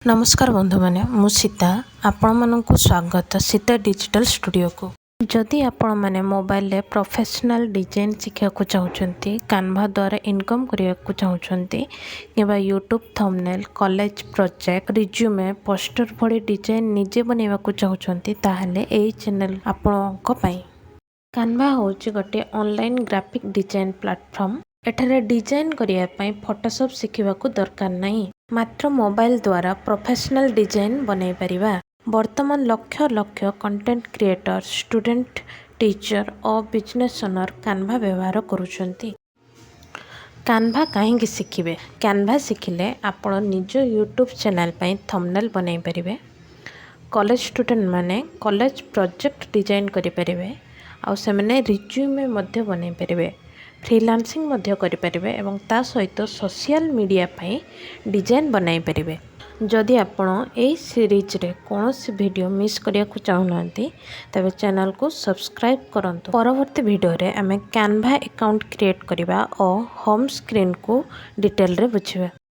नमस्कार बंधु मैंने मु सीता आपण को स्वागत सीता डिजिटल स्टूडियो को। जदि आपण मैंने मोबाइल रे प्रोफेशनल डिजाइन शिखा को चाहते कान्वा द्वारा इनकम करने को चाहते कि YouTube thumbnail college project resume poster भली डिजाइन निजे बनवा को चाहते ताहले एही चैनल आपण कान्वा हूँ गोटे ऑनलाइन ग्राफिक डिजाइन प्लेटफॉर्म। एठारे डिजाइन करने फोटोशॉप शिखा दरकार नहीं, मात्र मोबाइल द्वारा प्रोफेशनल डिजाइन बनई पारिबा। वर्तमान लक्ष लक्ष कंटेंट क्रिएटर स्टूडेंट टीचर और बिजनेस ओनर कान्वा व्यवहार करुछंती। कान्वा कहीं शिखिबे? कान्वा शिखिले आपण निज यूट्यूब चैनल पे थंबनेल बनई पारिबे। कॉलेज स्टूडेंट माने कॉलेज प्रोजेक्ट डिजाइन करि पारिबे आ सेमाने रिज्यूमे मध्य बनई पारिबे। फ्रीलांसिंग मध्य करि पारिबे एवं ता सहित सोशल मीडिया पई डिजाइन बनाई पारिबे। जदि आपण एही सीरीज रे कोनोसी वीडियो मिस करिया को चाहुनांती तबे चैनल को सब्सक्राइब करंतु। परवर्ती वीडियो रे हमें कैनवा अकाउंट क्रिएट करिबा और होम स्क्रीन को डिटेल रे बुझिबा।